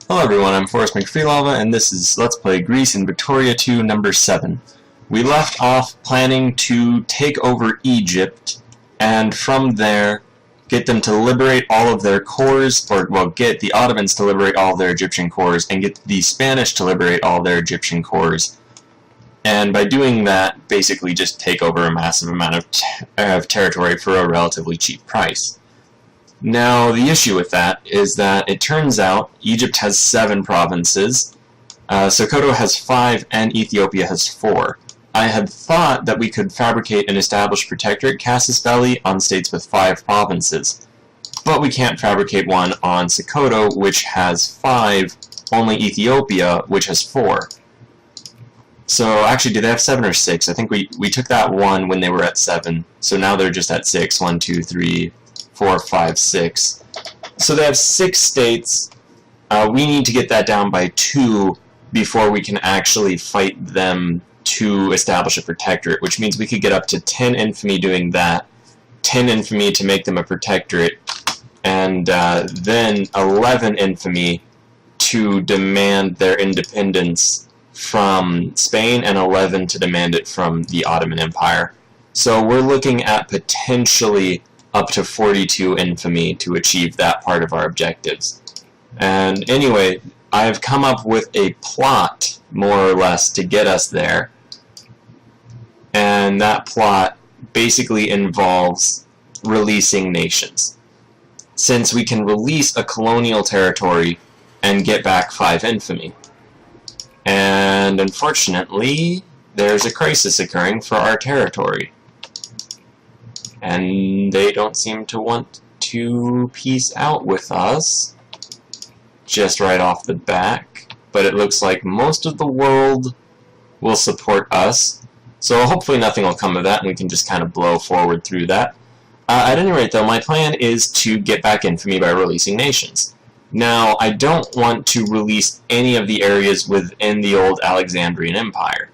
Hello everyone, I'm Forrest McFreelava, and this is Let's Play Greece in Victoria 2, number 7. We left off planning to take over Egypt, and from there, get them to liberate all of their cores, or, well, get the Ottomans to liberate all of their Egyptian cores, and get the Spanish to liberate all their Egyptian cores. And by doing that, basically just take over a massive amount of territory for a relatively cheap price. Now, the issue with that is that it turns out Egypt has 7 provinces, Sokoto has 5, and Ethiopia has 4. I had thought that we could fabricate an established protectorate, casus belli, on states with 5 provinces. But we can't fabricate one on Sokoto, which has 5, only Ethiopia, which has 4. So, actually, do they have 7 or 6? I think we took that one when they were at 7, so now they're just at 6. 1, 2, 3... 4, 5, 6. So they have 6 states. We need to get that down by 2 before we can actually fight them to establish a protectorate, which means we could get up to 10 infamy doing that, 10 infamy to make them a protectorate, and then 11 infamy to demand their independence from Spain, and 11 to demand it from the Ottoman Empire. So we're looking at potentially up to 42 infamy to achieve that part of our objectives. And anyway, I've come up with a plot, more or less, to get us there. And that plot basically involves releasing nations. Since we can release a colonial territory and get back 5 infamy. And unfortunately, there's a crisis occurring for our territory. And they don't seem to want to peace out with us just right off the back, but it looks like most of the world will support us, so hopefully nothing will come of that and we can just kind of blow forward through that. At any rate though, my plan is to get back infamy by releasing nations. Now, I don't want to release any of the areas within the old Alexandrian Empire,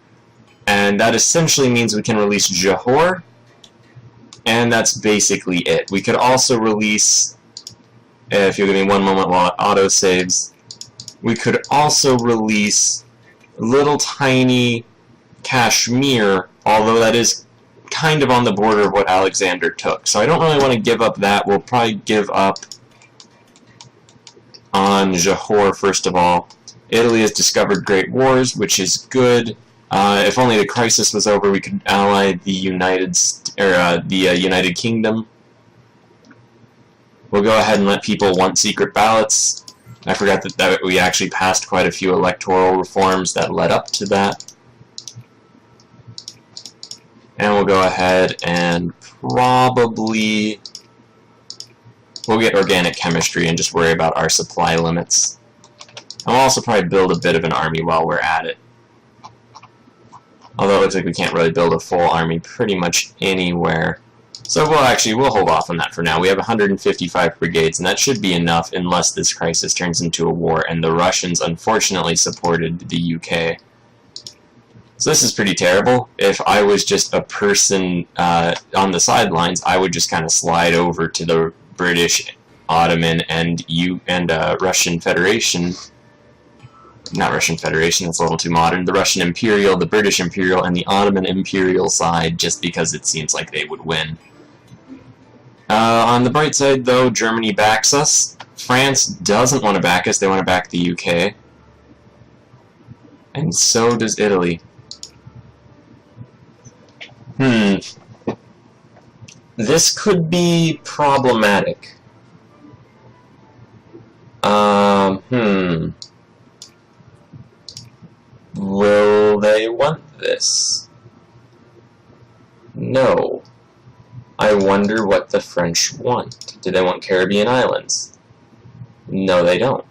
and that essentially means we can release Johor, and that's basically it. We could also release, if you'll give me one moment while it auto-saves, we could also release little tiny Kashmir, although that is kind of on the border of what Alexander took. So I don't really want to give up that. We'll probably give up on Johor first of all. Italy has discovered great wars, which is good. If only the crisis was over, we could ally the United Kingdom. We'll go ahead and let people want secret ballots. I forgot that we actually passed quite a few electoral reforms that led up to that. And we'll go ahead and probably we'll get organic chemistry and just worry about our supply limits. I'll also probably build a bit of an army while we're at it. Although it looks like we can't really build a full army pretty much anywhere. So we'll hold off on that for now. We have 155 brigades, and that should be enough unless this crisis turns into a war, and the Russians unfortunately supported the UK. So this is pretty terrible. If I was just a person on the sidelines, I would just kind of slide over to the British, Ottoman, and Russian Federation. Not Russian Federation, that's a little too modern. The Russian Imperial, the British Imperial, and the Ottoman Imperial side, just because it seems like they would win. On the bright side, though, Germany backs us. France doesn't want to back us, they want to back the UK. And so does Italy. This could be problematic. Will they want this? No. I wonder what the French want. Do they want Caribbean islands? No, they don't.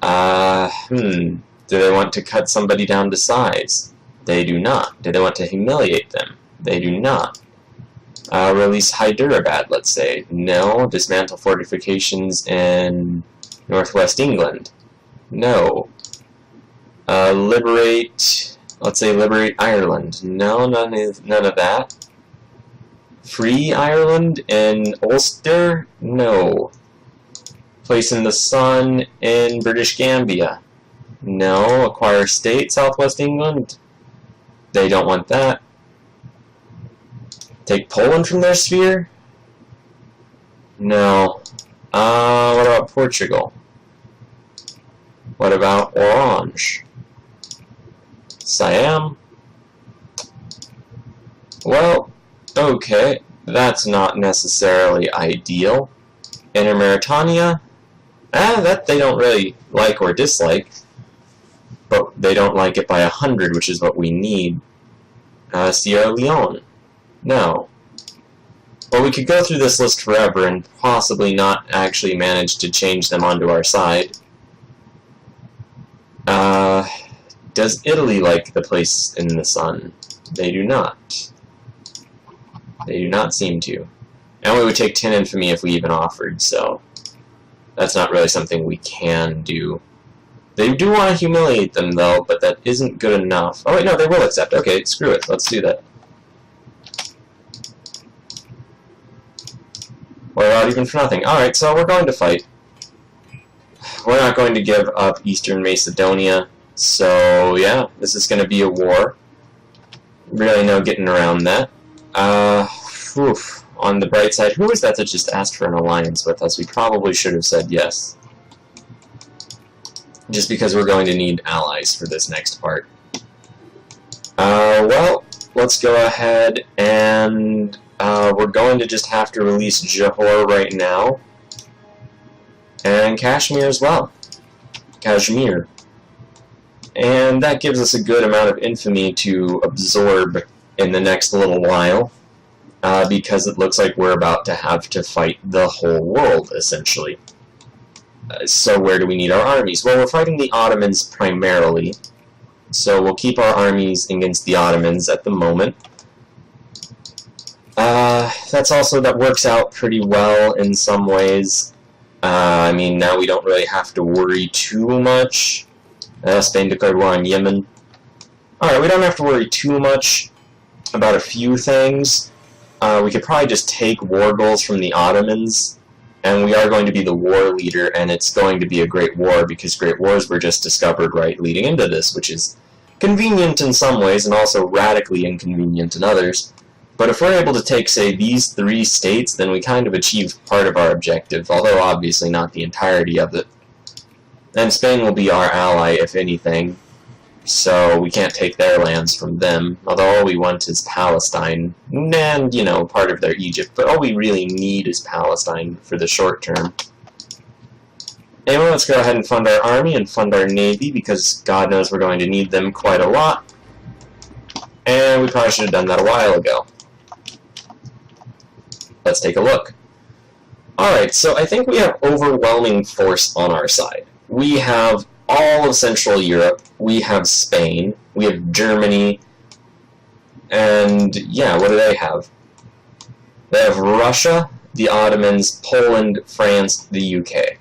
Do they want to cut somebody down to size? They do not. Do they want to humiliate them? They do not. Release Hyderabad, let's say. No. Dismantle fortifications in northwest England? No. Let's say liberate Ireland. No, none of that. Free Ireland and Ulster? No. Place in the sun in British Gambia. No. Acquire state, Southwest England. They don't want that. Take Poland from their sphere? No. What about Portugal? What about Orange? Siam? Well, okay. That's not necessarily ideal. Inner Mauritania? That they don't really like or dislike. But they don't like it by 100, which is what we need. Sierra Leone? No. But we could go through this list forever and possibly not actually manage to change them onto our side. Does Italy like the place in the sun? They do not. They do not seem to. And we would take 10 infamy if we even offered, so that's not really something we can do. They do want to humiliate them, though, but that isn't good enough. Oh, wait, no, they will accept. Okay, screw it. Let's do that. We're out even for nothing. Alright, so we're going to fight. We're not going to give up Eastern Macedonia. So, yeah, this is going to be a war. Really no getting around that. On the bright side, who was that just asked for an alliance with us? We probably should have said yes. Just because we're going to need allies for this next part. Well, let's go ahead and we're going to just have to release Johor right now. And Kashmir as well. Kashmir. And that gives us a good amount of infamy to absorb in the next little while. Because it looks like we're about to have to fight the whole world, essentially. So where do we need our armies? Well, we're fighting the Ottomans primarily. So we'll keep our armies against the Ottomans at the moment. That works out pretty well in some ways. I mean, now we don't really have to worry too much. Spain declared war on Yemen. Alright, we don't have to worry too much about a few things. We could probably just take war goals from the Ottomans, and we are going to be the war leader, and it's going to be a great war, because great wars were just discovered right leading into this, which is convenient in some ways, and also radically inconvenient in others. But if we're able to take, say, these 3 states, then we kind of achieved part of our objective, although obviously not the entirety of it. And Spain will be our ally, if anything, so we can't take their lands from them, although all we want is Palestine, and, you know, part of their Egypt, but all we really need is Palestine for the short term. Anyway, let's go ahead and fund our army and fund our navy, because God knows we're going to need them quite a lot. And we probably should have done that a while ago. Let's take a look. Alright, so I think we have overwhelming force on our side. We have all of Central Europe, we have Spain, we have Germany, and yeah, what do they have? They have Russia, the Ottomans, Poland, France, the UK,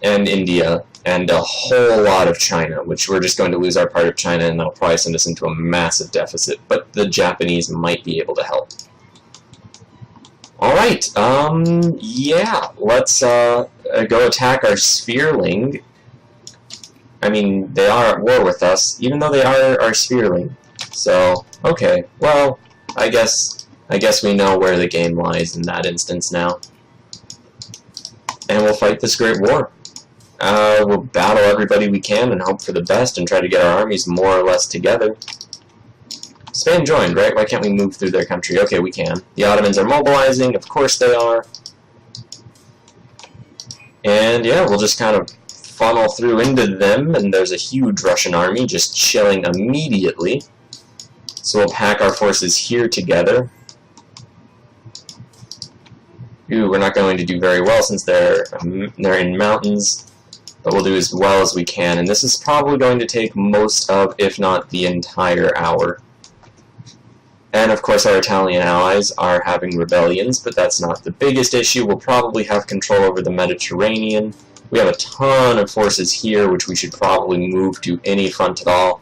and India, and a whole lot of China, which we're just going to lose our part of China, and that'll probably send us into a massive deficit, but the Japanese might be able to help. Alright, yeah, let's go attack our Sphereling. I mean, they are at war with us, even though they are our Sphereling. So, okay, well, I guess we know where the game lies in that instance now. And we'll fight this great war. We'll battle everybody we can and hope for the best and try to get our armies more or less together. Spain joined, right? Why can't we move through their country? Okay, we can. The Ottomans are mobilizing, of course they are. And yeah, we'll just kind of funnel through into them, and there's a huge Russian army just chilling immediately. So we'll pack our forces here together. Ooh, we're not going to do very well since they're in mountains, but we'll do as well as we can, and this is probably going to take most of, if not the entire hour. And of course our Italian allies are having rebellions, but that's not the biggest issue. We'll probably have control over the Mediterranean. We have a ton of forces here, which we should probably move to any front at all.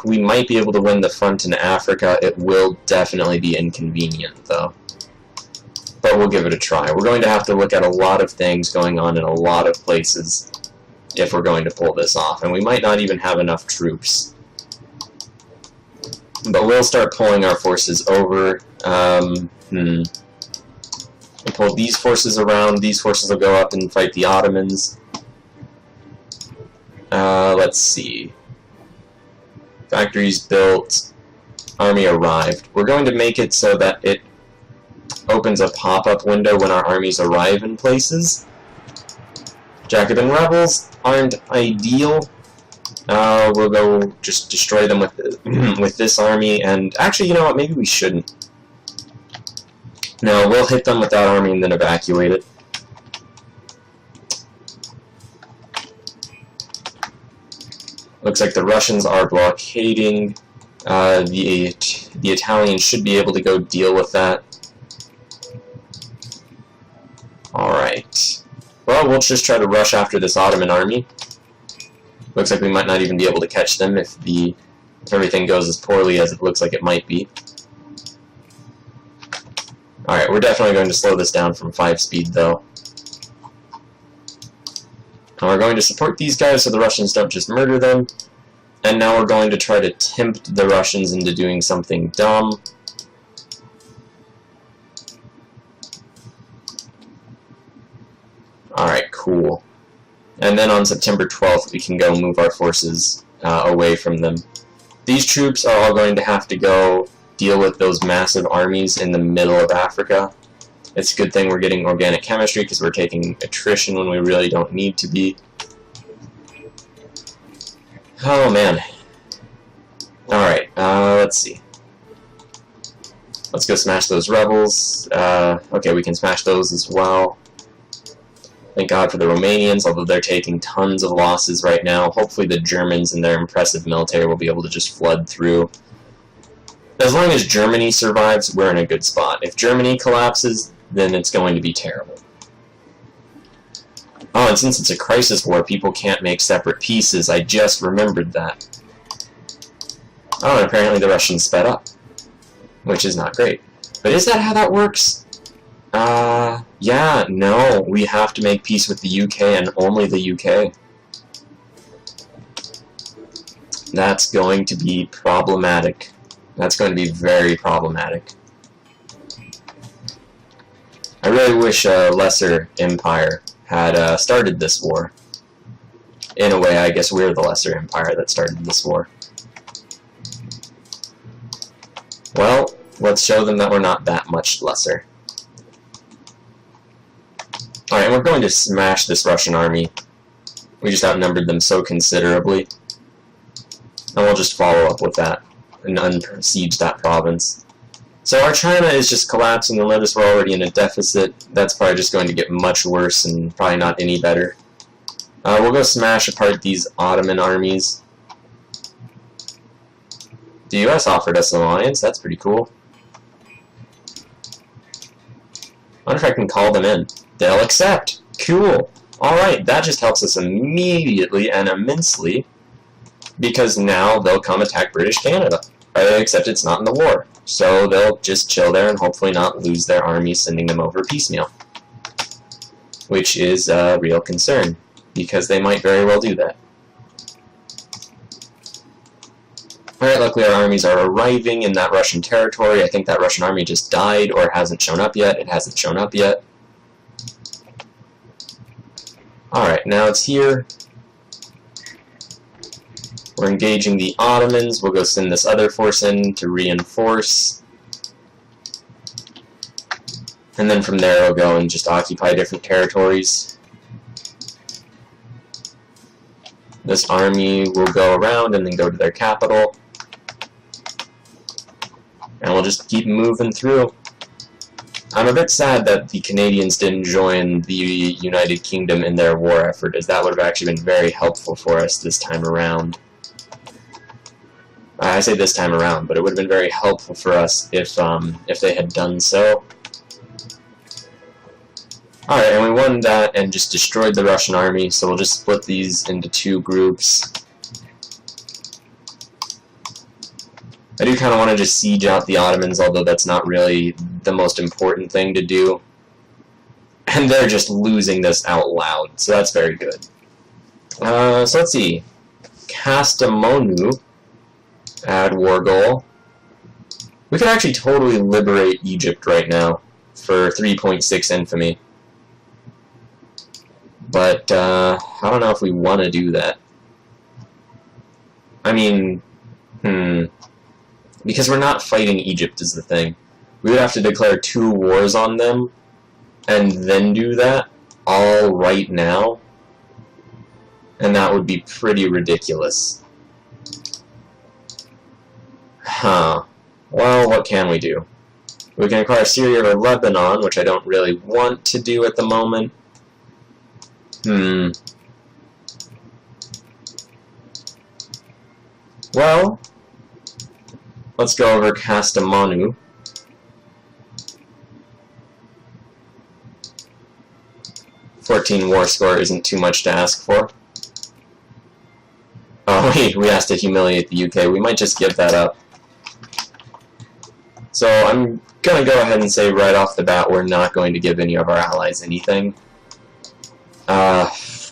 We might be able to win the front in Africa. It will definitely be inconvenient, though. but we'll give it a try. We're going to have to look at a lot of things going on in a lot of places if we're going to pull this off, and we might not even have enough troops. But we'll start pulling our forces over. We'll pull these forces around. These forces will go up and fight the Ottomans. Let's see. Factories built. Army arrived. We're going to make it so that it opens a pop-up window when our armies arrive in places. Jacobin rebels aren't ideal. We'll go just destroy them with with this army, and actually, you know what, maybe we shouldn't. No, we'll hit them with that army and then evacuate it. Looks like the Russians are blockading. The Italians should be able to go deal with that. Alright. Well, we'll just try to rush after this Ottoman army. Looks like we might not even be able to catch them if everything goes as poorly as it looks like it might be. Alright, we're definitely going to slow this down from 5 speed, though. And we're going to support these guys so the Russians don't just murder them. And now we're going to try to tempt the Russians into doing something dumb. Alright, cool. And then on September 12th, we can go move our forces away from them. These troops are all going to have to go deal with those massive armies in the middle of Africa. It's a good thing we're getting organic chemistry because we're taking attrition when we really don't need to be. Oh man. Alright, let's see. Let's go smash those rebels. Okay, we can smash those as well. Thank God for the Romanians, although they're taking tons of losses right now. Hopefully the Germans and their impressive military will be able to just flood through. As long as Germany survives, we're in a good spot. If Germany collapses, then it's going to be terrible. Oh, and since it's a crisis war, people can't make separate pieces. I just remembered that. Oh, and apparently the Russians sped up, which is not great. But is that how that works? Yeah, no, we have to make peace with the UK and only the UK. That's going to be problematic. That's going to be very problematic. I really wish a lesser empire had started this war. In a way, I guess we're the lesser empire that started this war. Well, let's show them that we're not that much lesser. Alright, and we're going to smash this Russian army. We just outnumbered them so considerably. And we'll just follow up with that and unsiege that province. So our China is just collapsing. You'll notice we're already in a deficit. That's probably just going to get much worse and probably not any better. We'll go smash apart these Ottoman armies. The US offered us an alliance. That's pretty cool. I wonder if I can call them in. They'll accept. Cool. Alright, that just helps us immediately and immensely, because now they'll come attack British Canada. Except it's not in the war. So they'll just chill there and hopefully not lose their army sending them over piecemeal. Which is a real concern, because they might very well do that. Alright, luckily our armies are arriving in that Russian territory. I think that Russian army just died or hasn't shown up yet. It hasn't shown up yet. Alright, now it's here. We're engaging the Ottomans. We'll go send this other force in to reinforce. And then from there we'll go and just occupy different territories. This army will go around and then go to their capital. And we'll just keep moving through. I'm a bit sad that the Canadians didn't join the United Kingdom in their war effort, as that would have actually been very helpful for us this time around. I say this time around, but it would have been very helpful for us if they had done so. Alright, and we won that and just destroyed the Russian army, so we'll just split these into 2 groups. I do kind of want to just siege out the Ottomans, although that's not really the most important thing to do. And they're just losing this out loud, so that's very good. So let's see. Kastamonu, add war goal. We could actually totally liberate Egypt right now for 3.6 infamy. But, I don't know if we want to do that. I mean, because we're not fighting Egypt is the thing. We would have to declare 2 wars on them, and then do that, all right now. And that would be pretty ridiculous. Huh. Well, what can we do? We can acquire Syria or Lebanon, which I don't really want to do at the moment. Well, let's go over Kastamonu. $14 war score isn't too much to ask for. Oh, we asked to humiliate the UK. We might just give that up. So I'm going to go ahead and say right off the bat we're not going to give any of our allies anything.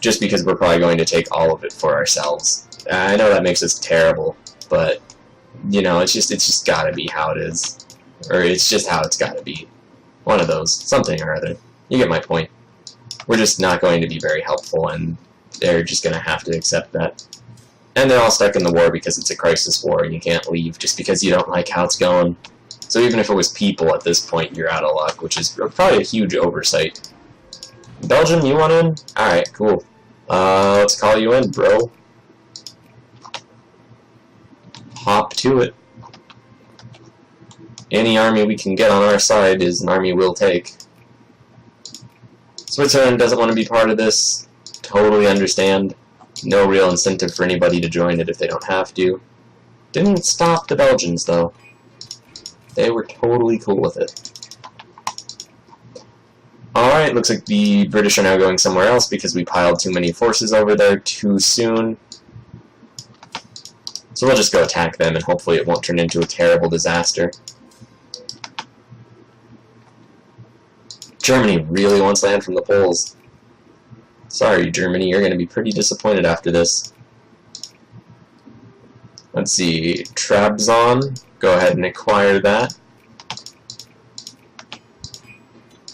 Just because we're probably going to take all of it for ourselves. I know that makes us terrible, but, you know, it's just gotta be how it is. Or it's just how it's gotta be. One of those. Something or other. You get my point. We're just not going to be very helpful, and they're just gonna have to accept that. And they're all stuck in the war because it's a crisis war, and you can't leave just because you don't like how it's going. So even if it was people at this point, you're out of luck, which is probably a huge oversight. Belgium, you want in? Alright, cool. Let's call you in, bro. Hop to it. Any army we can get on our side is an army we'll take. Switzerland doesn't want to be part of this. Totally understand. No real incentive for anybody to join it if they don't have to. Didn't stop the Belgians, though. They were totally cool with it. Alright, looks like the British are now going somewhere else because we piled too many forces over there too soon. So we'll just go attack them, and hopefully it won't turn into a terrible disaster. Germany really wants land from the Poles. Sorry, Germany, you're going to be pretty disappointed after this. Let's see, Trabzon, go ahead and acquire that.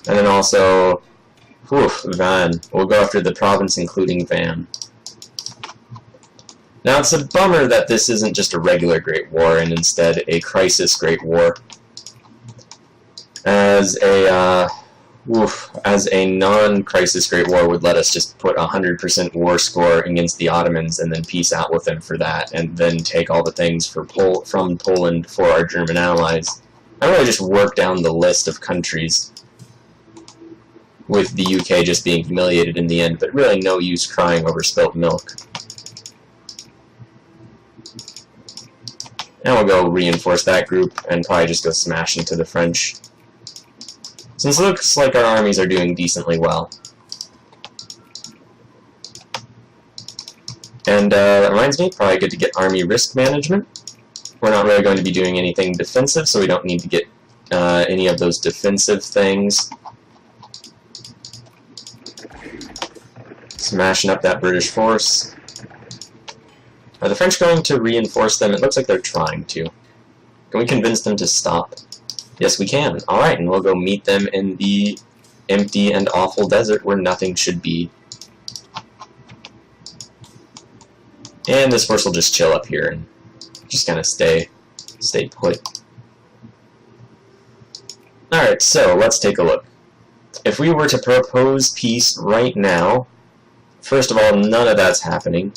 And then also, Van. We'll go after the province including Van. Now, it's a bummer that this isn't just a regular Great War, and instead a crisis Great War. As a non-crisis Great War would let us just put 100% war score against the Ottomans and then peace out with them for that, and then take all the things from Poland for our German allies. I really just work down the list of countries, with the UK just being humiliated in the end, but really no use crying over spilt milk. And we'll go reinforce that group, and probably just go smash into the French. Since it looks like our armies are doing decently well. And that reminds me, probably good to get army risk management. We're not really going to be doing anything defensive, so we don't need to get any of those defensive things. Smashing up that British force. Are the French going to reinforce them? It looks like they're trying to. Can we convince them to stop? Yes, we can. Alright, and we'll go meet them in the empty and awful desert where nothing should be. And this force will just chill up here and just kind of stay put. Alright, so let's take a look. If we were to propose peace right now, first of all, none of that's happening.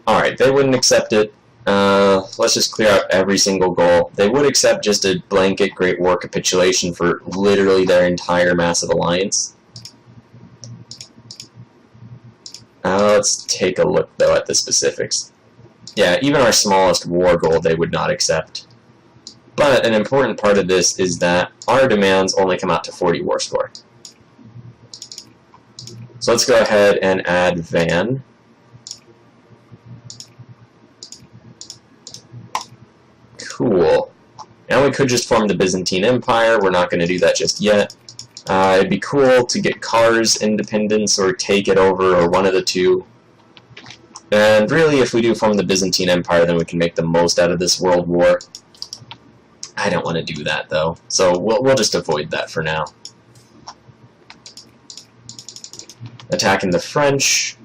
Alright, they wouldn't accept it. Let's just clear out every single goal. They would accept just a blanket Great War capitulation for literally their entire massive alliance. Let's take a look, though, at the specifics. Yeah, even our smallest war goal they would not accept. But an important part of this is that our demands only come out to 40 war score. So let's go ahead and add Van. Cool. Now we could just form the Byzantine Empire. We're not going to do that just yet. It'd be cool to get Kars' independence or take it over, or one of the two. And really, if we do form the Byzantine Empire, then we can make the most out of this world war. I don't want to do that, though, so we'll just avoid that for now. Attacking the French.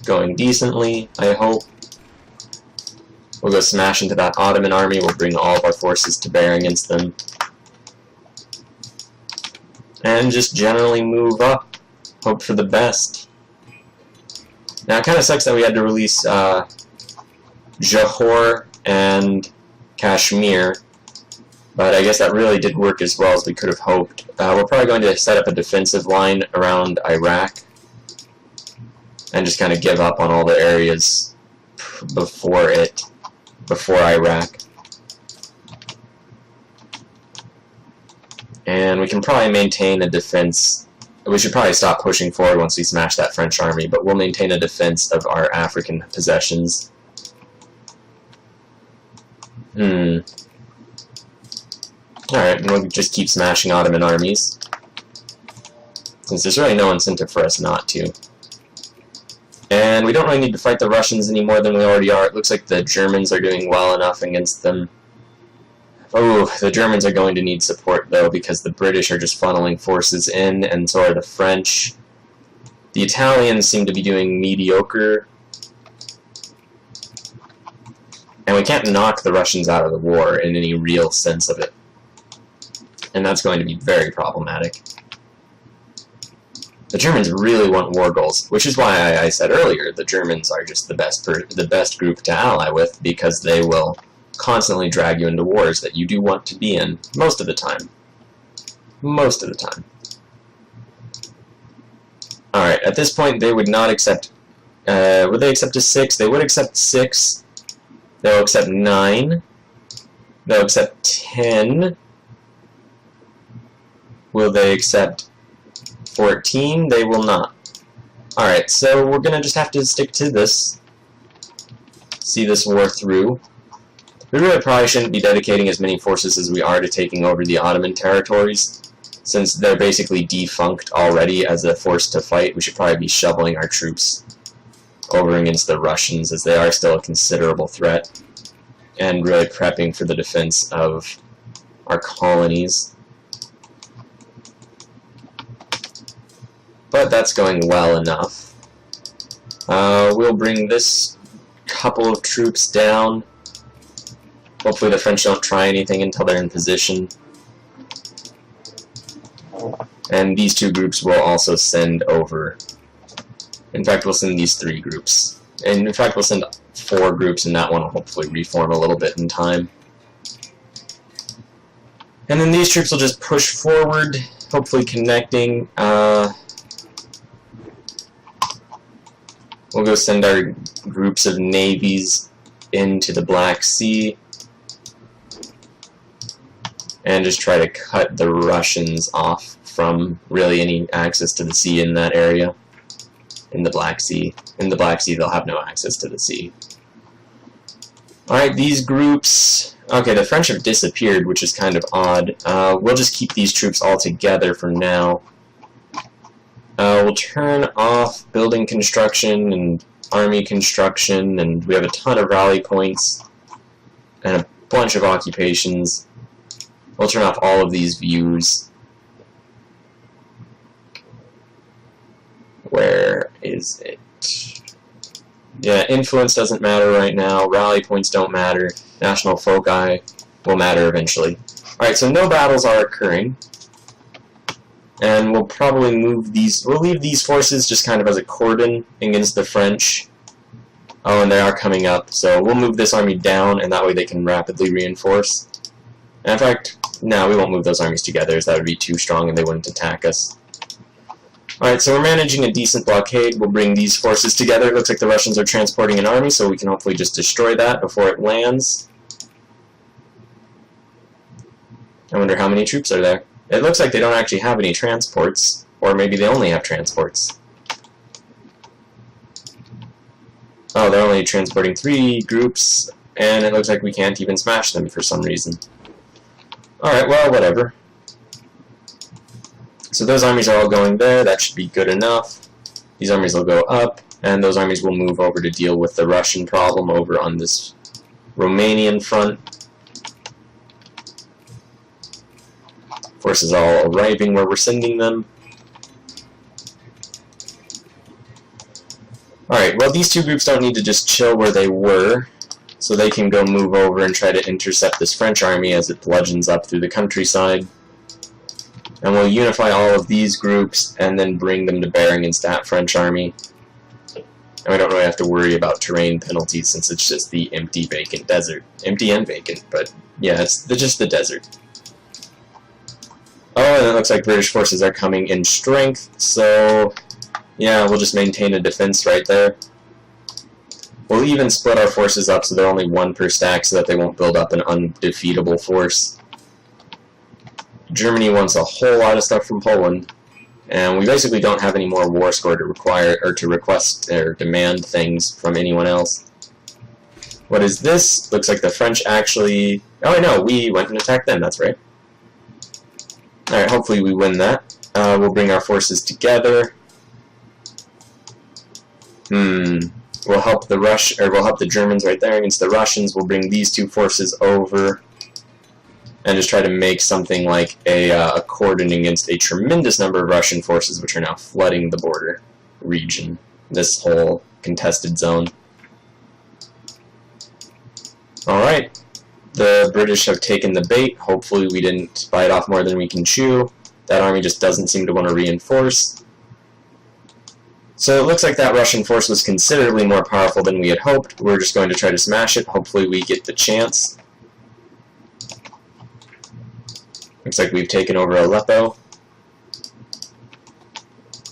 Going decently, I hope. We'll go smash into that Ottoman army. We'll bring all of our forces to bear against them. And just generally move up. Hope for the best. Now, it kind of sucks that we had to release Johor and Kashmir, but I guess that really did work as well as we could have hoped. We're probably going to set up a defensive line around Iraq and just kind of give up on all the areas before Iraq. And we can probably maintain a defense. We should probably stop pushing forward once we smash that French army, but we'll maintain a defense of our African possessions. Alright, and we'll just keep smashing Ottoman armies, since there's really no incentive for us not to. And we don't really need to fight the Russians any more than we already are. It looks like the Germans are doing well enough against them. Oh, the Germans are going to need support, though, because the British are just funneling forces in, and so are the French. The Italians seem to be doing mediocre. And we can't knock the Russians out of the war in any real sense of it. And that's going to be very problematic. The Germans really want war goals, which is why I said earlier the Germans are just the best group to ally with, because they will constantly drag you into wars that you do want to be in, most of the time. Most of the time. Alright, at this point they would not accept... would they accept a 6? They would accept 6. They'll accept 9. They'll accept 10. Will they accept 14? They will not. Alright, so we're gonna just have to stick to this. See this war through. We really probably shouldn't be dedicating as many forces as we are to taking over the Ottoman territories, since they're basically defunct already as a force to fight. We should probably be shoveling our troops over against the Russians, as they are still a considerable threat, and really prepping for the defense of our colonies. But that's going well enough. We'll bring this couple of troops down. Hopefully the French don't try anything until they're in position. And these two groups will also send over. In fact, we'll send these 3 groups. And in fact, we'll send 4 groups, and that one will hopefully reform a little bit in time. And then these troops will just push forward, hopefully connecting. We'll go send our groups of navies into the Black Sea and just try to cut the Russians off from really any access to the sea in that area. In the Black Sea. In the Black Sea, they'll have no access to the sea. Alright, these groups... Okay, the French have disappeared, which is kind of odd. We'll just keep these troops all together for now. We'll turn off building construction and army construction, and we have a ton of rally points and a bunch of occupations. We'll turn off all of these views. Where is it? Yeah, influence doesn't matter right now. Rally points don't matter. National foci will matter eventually. Alright, so no battles are occurring. And we'll probably move these... We'll leave these forces just kind of as a cordon against the French. Oh, and they are coming up. So we'll move this army down, and that way they can rapidly reinforce. And in fact, no, we won't move those armies together, as that would be too strong and they wouldn't attack us. Alright, so we're managing a decent blockade. We'll bring these forces together. It looks like the Russians are transporting an army, so we can hopefully just destroy that before it lands. I wonder how many troops are there. It looks like they don't actually have any transports, or maybe they only have transports. Oh, they're only transporting 3 groups, and it looks like we can't even smash them for some reason. Alright, well, whatever. So those armies are all going there. That should be good enough. These armies will go up, and those armies will move over to deal with the Russian problem over on this Romanian front. Forces all arriving where we're sending them. Alright, well, these two groups don't need to just chill where they were, so they can go move over and try to intercept this French army as it bludgeons up through the countryside. And we'll unify all of these groups and then bring them to bear against that French army. And we don't really have to worry about terrain penalties since it's just the empty, vacant desert. Empty and vacant, but yeah, it's just the desert. Oh, and it looks like British forces are coming in strength, so yeah, we'll just maintain a defense right there. We'll even split our forces up so they're only one per stack so that they won't build up an undefeatable force. Germany wants a whole lot of stuff from Poland, and we basically don't have any more war score to require or to request or demand things from anyone else. What is this? Looks like the French actually... Oh, no, we went and attacked them, that's right. Alright, hopefully we win that. We'll bring our forces together. We'll help the Germans right there against the Russians. We'll bring these two forces over and just try to make something like a cordon against a tremendous number of Russian forces which are now flooding the border region, this whole contested zone. Alright, the British have taken the bait. Hopefully we didn't bite off more than we can chew. That army just doesn't seem to want to reinforce. So it looks like that Russian force was considerably more powerful than we had hoped. We're just going to try to smash it. Hopefully we get the chance. Looks like we've taken over Aleppo.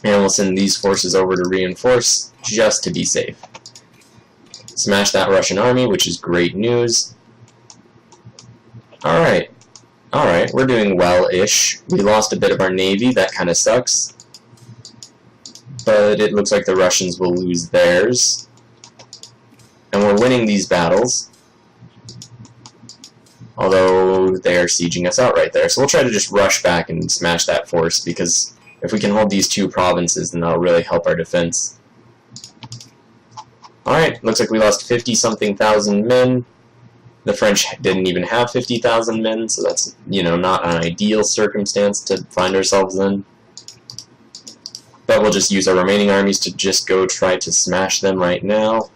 And we'll send these forces over to reinforce, just to be safe. Smash that Russian army, which is great news. Alright. Alright, we're doing well-ish. We lost a bit of our navy, that kind of sucks. But it looks like the Russians will lose theirs. And we're winning these battles. Although they are sieging us out right there. So we'll try to just rush back and smash that force, because if we can hold these two provinces, then that'll really help our defense. Alright, looks like we lost 50-something thousand men. The French didn't even have 50,000 men, so that's, you know, not an ideal circumstance to find ourselves in. But we'll just use our remaining armies to just go try to smash them right now.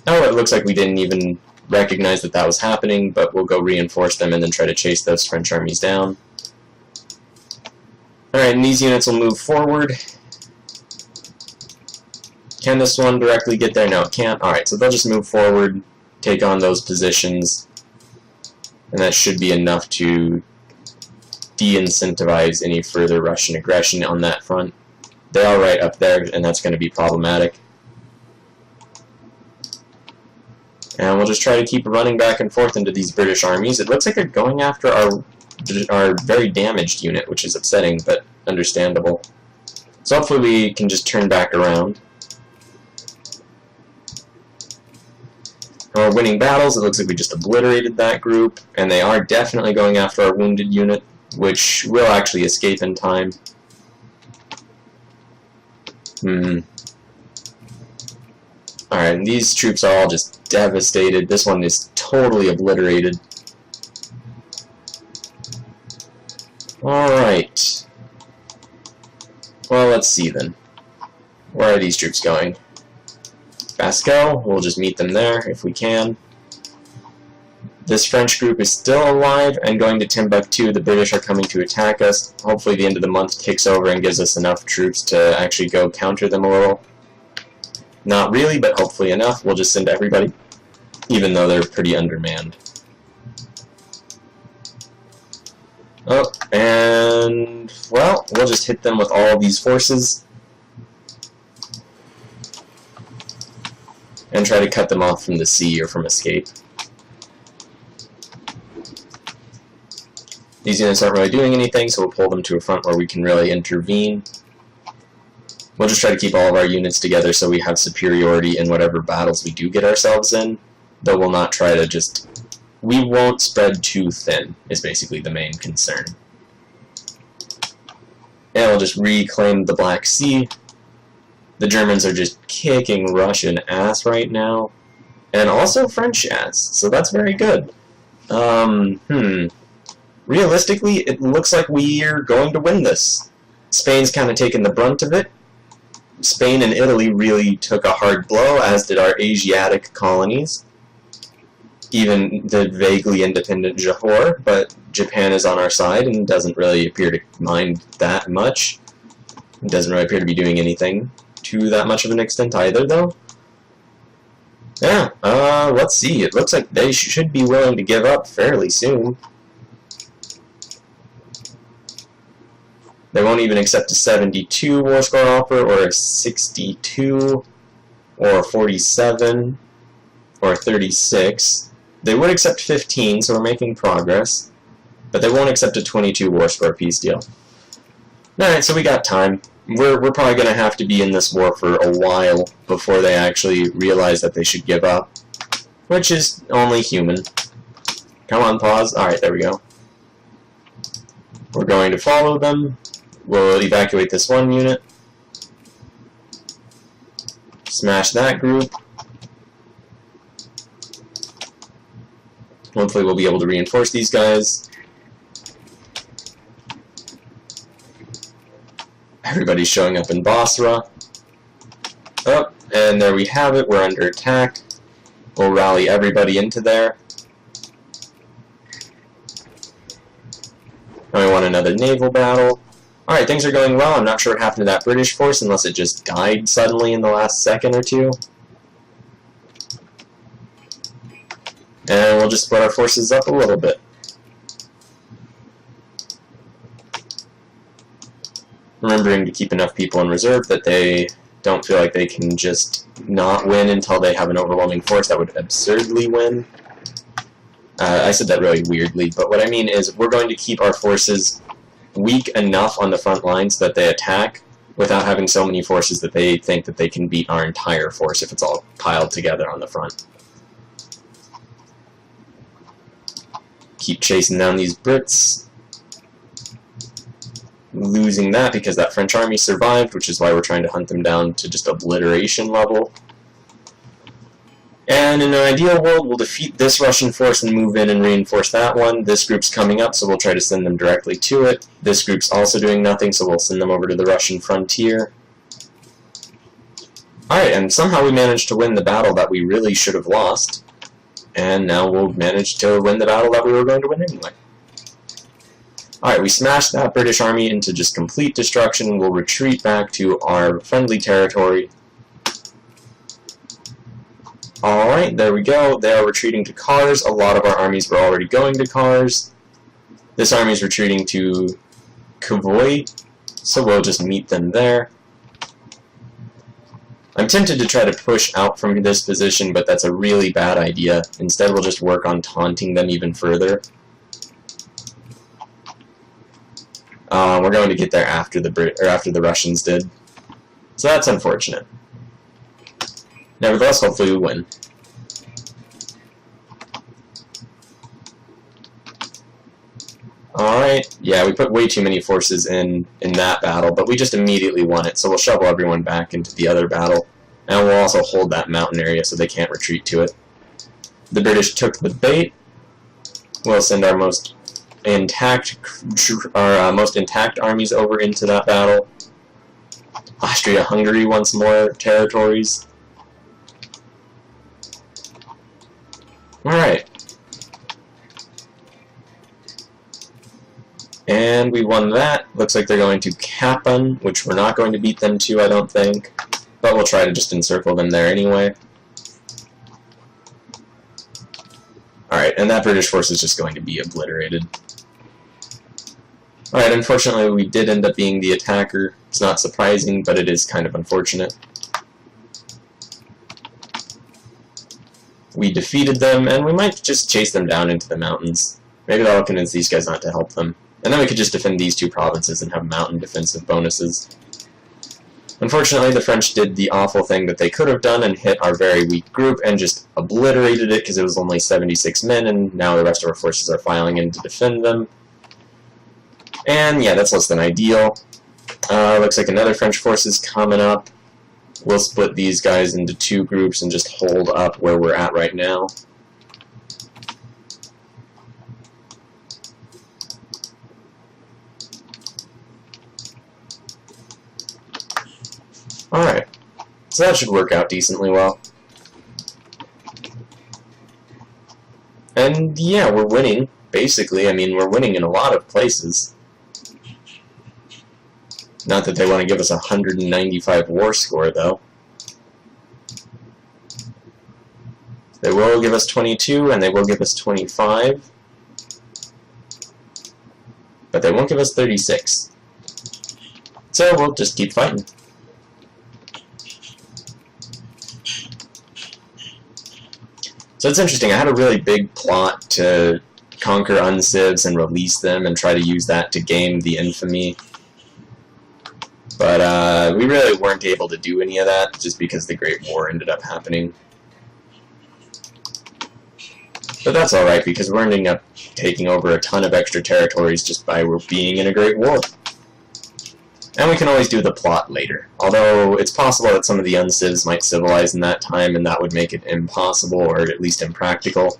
Oh, it looks like we didn't even recognize that that was happening, but we'll go reinforce them and then try to chase those French armies down. Alright, and these units will move forward. Can this one directly get there? No, it can't. Alright, so they'll just move forward, take on those positions, and that should be enough to de-incentivize any further Russian aggression on that front. They are right up there, and that's going to be problematic. And we'll just try to keep running back and forth into these British armies. It looks like they're going after our very damaged unit, which is upsetting, but understandable. So hopefully we can just turn back around. We're winning battles. It looks like we just obliterated that group, and they are definitely going after our wounded unit, which will actually escape in time. Alright, and these troops are all just devastated. This one is totally obliterated. Alright. Well, let's see then. Where are these troops going? Basel, we'll just meet them there if we can. This French group is still alive and going to Timbuktu. The British are coming to attack us. Hopefully the end of the month takes over and gives us enough troops to actually go counter them a little. Not really, but hopefully enough. We'll just send everybody, even though they're pretty undermanned. Oh, and, well, we'll just hit them with all these forces and try to cut them off from the sea or from escape. These units aren't really doing anything, so we'll pull them to a front where we can really intervene. We'll just try to keep all of our units together so we have superiority in whatever battles we do get ourselves in, though we'll not try to just... We won't spread too thin, is basically the main concern. And we'll just reclaim the Black Sea. The Germans are just kicking Russian ass right now. And also French ass, so that's very good. Realistically, it looks like we're going to win this. Spain's kind of taken the brunt of it. Spain and Italy really took a hard blow, as did our Asiatic colonies. Even the vaguely independent Johor, but Japan is on our side and doesn't really appear to mind that much. It doesn't really appear to be doing anything to that much of an extent either, though. Yeah, let's see. It looks like they should be willing to give up fairly soon. They won't even accept a 72 war score offer, or a 62, or a 47, or a 36. They would accept 15, so we're making progress. But they won't accept a 22 war score peace deal. Alright, so we got time. We're probably going to have to be in this war for a while before they actually realize that they should give up. Which is only human. Come on, pause. Alright, there we go. We're going to follow them. We'll evacuate this one unit. Smash that group. Hopefully we'll be able to reinforce these guys. Everybody's showing up in Basra. Oh, and there we have it. We're under attack. We'll rally everybody into there. Now we want another naval battle. Alright, things are going well. I'm not sure what happened to that British force unless it just died suddenly in the last second or two. And we'll just split our forces up a little bit. Remembering to keep enough people in reserve that they don't feel like they can just not win until they have an overwhelming force that would absurdly win. I said that really weirdly, but what I mean is we're going to keep our forces weak enough on the front lines that they attack without having so many forces that they think that they can beat our entire force if it's all piled together on the front. Keep chasing down these Brits. Losing that because that French army survived, which is why we're trying to hunt them down to just obliteration level. And in an ideal world, we'll defeat this Russian force and move in and reinforce that one. This group's coming up, so we'll try to send them directly to it. This group's also doing nothing, so we'll send them over to the Russian frontier. Alright, and somehow we managed to win the battle that we really should have lost. And now we'll manage to win the battle that we were going to win anyway. Alright, we smashed that British army into just complete destruction. We'll retreat back to our friendly territory. Alright, there we go. They are retreating to Kars. A lot of our armies were already going to Kars. This army is retreating to Kavoy, so we'll just meet them there. I'm tempted to try to push out from this position, but that's a really bad idea. Instead, we'll just work on taunting them even further. We're going to get there after the Russians did. So that's unfortunate. Nevertheless, hopefully we win. Alright, yeah, we put way too many forces in that battle, but we just immediately won it, so we'll shovel everyone back into the other battle. And we'll also hold that mountain area so they can't retreat to it. The British took the bait. We'll send our most intact armies over into that battle. Austria-Hungary wants more territories. Alright. And we won that. Looks like they're going to Kapan, which we're not going to beat them to, I don't think. But we'll try to just encircle them there anyway. Alright, and that British force is just going to be obliterated. Alright, unfortunately we did end up being the attacker. It's not surprising, but it is kind of unfortunate. We defeated them, and we might just chase them down into the mountains. Maybe that'll convince these guys not to help them. And then we could just defend these two provinces and have mountain defensive bonuses. Unfortunately, the French did the awful thing that they could have done and hit our very weak group and just obliterated it because it was only 76 men, and now the rest of our forces are filing in to defend them. And yeah, that's less than ideal. Looks like another French force is coming up. We'll split these guys into 2 groups and just hold up where we're at right now. Alright, so that should work out decently well. And yeah, we're winning, basically. I mean, we're winning in a lot of places. Not that they want to give us a 195 war score, though. They will give us 22, and they will give us 25. But they won't give us 36. So we'll just keep fighting. So it's interesting, I had a really big plot to conquer uncivs and release them and try to use that to game the infamy. But we really weren't able to do any of that just because the Great War ended up happening. But that's alright because we're ending up taking over a ton of extra territories just by being in a Great War. And we can always do the plot later. Although it's possible that some of the uncivs might civilize in that time and that would make it impossible or at least impractical.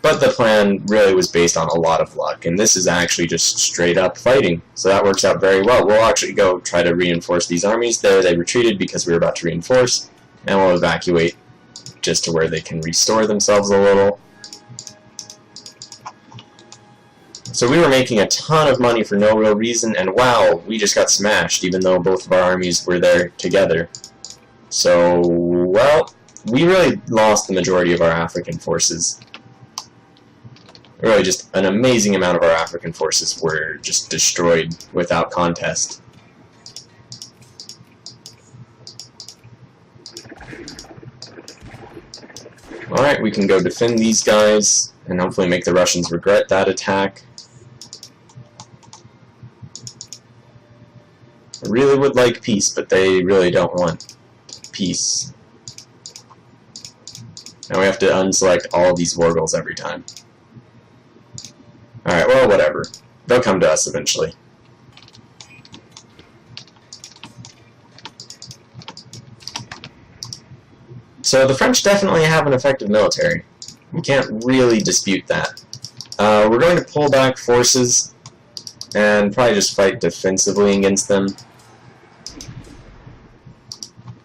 But the plan really was based on a lot of luck, and this is actually just straight up fighting. So that works out very well. We'll actually go try to reinforce these armies. There they retreated because we were about to reinforce, and we'll evacuate just to where they can restore themselves a little. So we were making a ton of money for no real reason, and wow, we just got smashed, even though both of our armies were there together. So, well, we really lost the majority of our African forces. Really, just an amazing amount of our African forces were just destroyed without contest. Alright, we can go defend these guys, and hopefully make the Russians regret that attack. I really would like peace, but they really don't want peace. Now we have to unselect all of these war goals every time. Alright, well, whatever. They'll come to us eventually. So the French definitely have an effective military. We can't really dispute that. We're going to pull back forces and probably just fight defensively against them.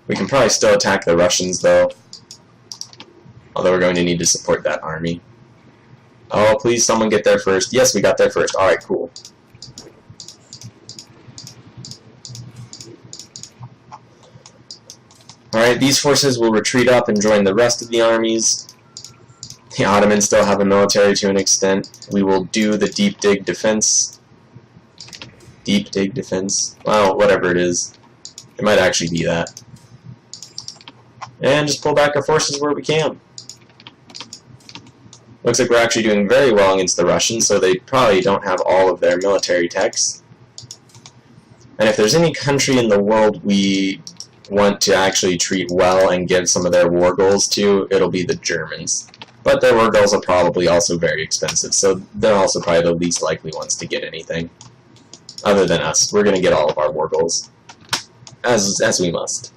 We can probably still attack the Russians, though. Although we're going to need to support that army. Oh, please someone get there first. Yes, we got there first. Alright, cool. Alright, these forces will retreat up and join the rest of the armies. The Ottomans still have a military to an extent. We will do the deep dig defense. Deep dig defense? Well, whatever it is. It might actually be that. And just pull back our forces where we can. Looks like we're actually doing very well against the Russians, so they probably don't have all of their military techs. And if there's any country in the world we want to actually treat well and give some of their war goals to, it'll be the Germans. But their war goals are probably also very expensive, so they're also probably the least likely ones to get anything. Other than us. We're going to get all of our war goals. As we must.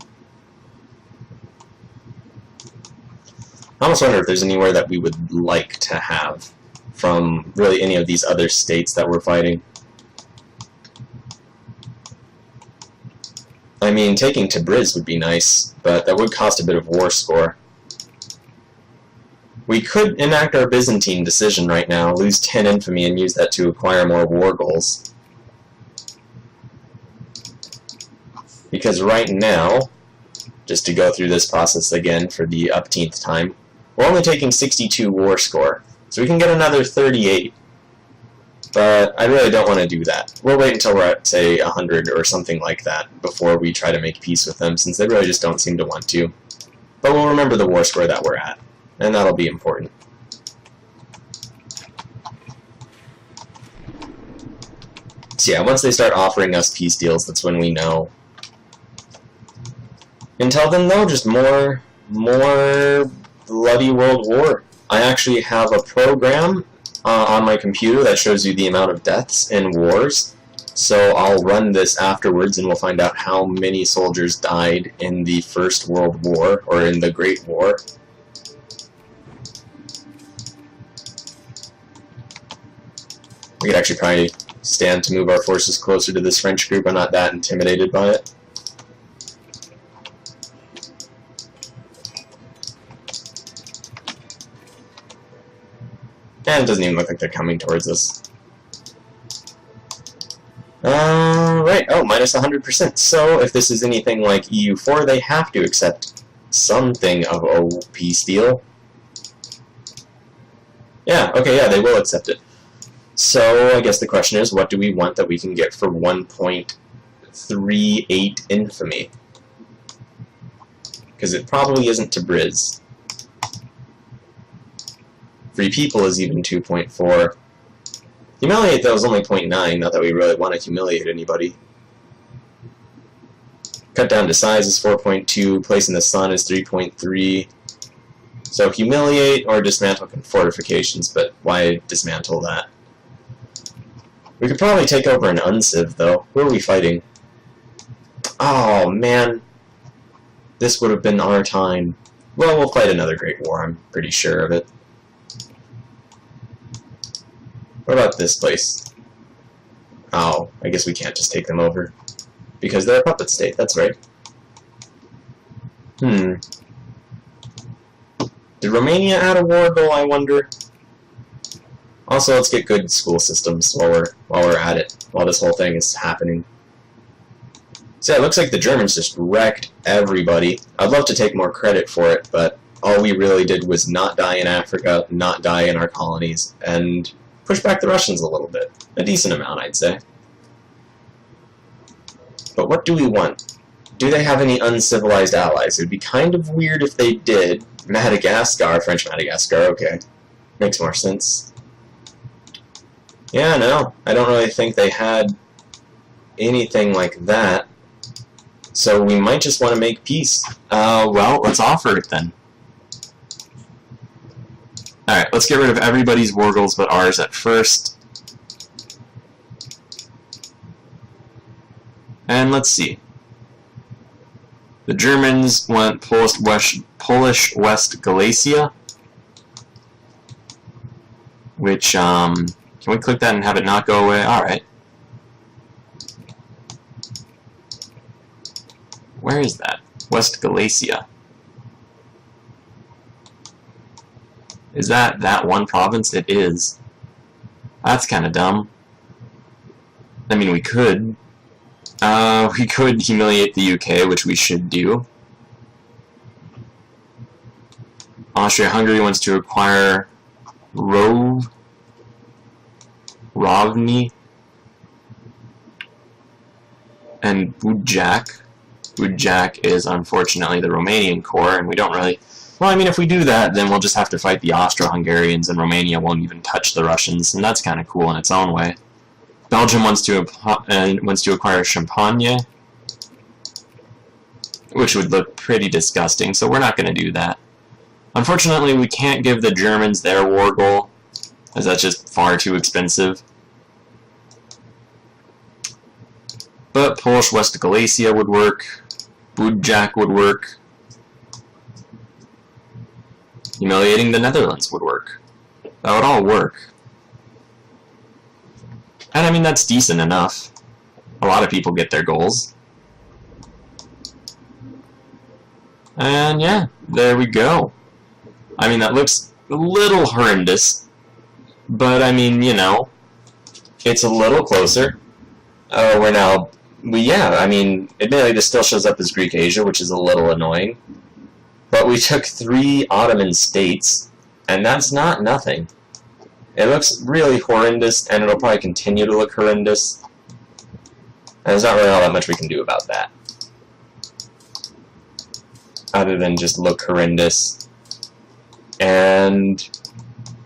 I almost wonder if there's anywhere that we would like to have from really any of these other states that we're fighting. I mean, taking Tabriz would be nice, but that would cost a bit of war score. We could enact our Byzantine decision right now, lose 10 infamy, and use that to acquire more war goals. Because right now, just to go through this process again for the upteenth time, we're only taking 62 war score, so we can get another 38. But I really don't want to do that. We'll wait until we're at, say, 100 or something like that before we try to make peace with them, since they really just don't seem to want to. But we'll remember the war score that we're at, and that'll be important. So yeah, once they start offering us peace deals, that's when we know. Until then, though, just more bloody world war. I actually have a program on my computer that shows you the amount of deaths in wars, So I'll run this afterwards and we'll find out how many soldiers died in the First World War, or in the Great War. We could actually probably stand to move our forces closer to this French group. I'm not that intimidated by it. And it doesn't even look like they're coming towards us. Right, oh, minus 100%. So, if this is anything like EU4, they have to accept something of OP steel. Yeah, okay, yeah, they will accept it. So, I guess the question is, what do we want that we can get for 1.38 infamy? Because it probably isn't Tabriz. Free people is even 2.4. Humiliate, though, is only 0.9, not that we really want to humiliate anybody. Cut down to size is 4.2, place in the sun is 3.3. So humiliate or dismantle fortifications, but why dismantle that? We could probably take over an unciv, though. Who are we fighting? Oh, man. This would have been our time. Well, we'll fight another Great War, I'm pretty sure of it. What about this place? Oh, I guess we can't just take them over. Because they're a puppet state, that's right. Did Romania add a war goal, I wonder? Also, let's get good school systems while we're at it, while this whole thing is happening. So yeah, it looks like the Germans just wrecked everybody. I'd love to take more credit for it, but all we really did was not die in Africa, not die in our colonies, and push back the Russians a little bit. A decent amount, I'd say. But what do we want? Do they have any uncivilized allies? It would be kind of weird if they did. Madagascar, French Madagascar, okay. Makes more sense. Yeah, no, I don't really think they had anything like that. So we might just want to make peace. Well, let's offer it then. Alright, let's get rid of everybody's war goals but ours at first. And let's see. The Germans want Polish West Galicia. Which, can we click that and have it not go away? Alright. Where is that? West Galicia. Is that one province? It is. That's kind of dumb. I mean, we could. We could humiliate the UK, which we should do. Austria-Hungary wants to acquire Rovny and Budjak. Budjak is unfortunately the Romanian core, and we don't really... Well, I mean, if we do that, then we'll just have to fight the Austro-Hungarians, and Romania won't even touch the Russians, and that's kind of cool in its own way. Belgium wants to acquire Champagne, which would look pretty disgusting, so we're not going to do that. Unfortunately, we can't give the Germans their war goal, as that's just far too expensive. But Polish West Galicia would work, Budjak would work, humiliating the Netherlands would work. That would all work. And I mean, that's decent enough. A lot of people get their goals. And yeah, there we go. I mean, that looks a little horrendous, but I mean, you know, it's a little closer. Yeah, I mean, admittedly this still shows up as Greek Asia, which is a little annoying. But we took 3 Ottoman states, and that's not nothing. It looks really horrendous, and it'll probably continue to look horrendous. And there's not really all that much we can do about that. Other than just look horrendous. And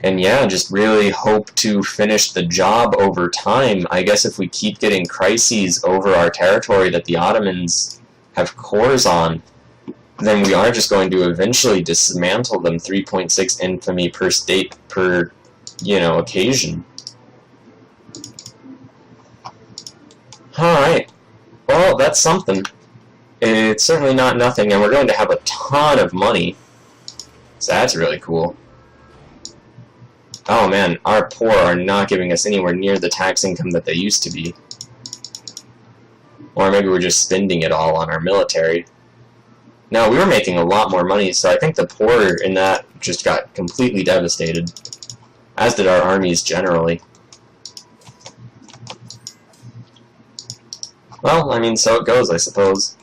yeah, just really hope to finish the job over time. I guess if we keep getting crises over our territory that the Ottomans have cores on, then we are just going to eventually dismantle them. 3.6 infamy per state per, you know, occasion. Alright, well, that's something. It's certainly not nothing, and we're going to have a ton of money. So that's really cool. Oh man, our poor are not giving us anywhere near the tax income that they used to be. Or maybe we're just spending it all on our military. No, we were making a lot more money, so I think the poor in that just got completely devastated. As did our armies generally. Well, I mean, so it goes, I suppose.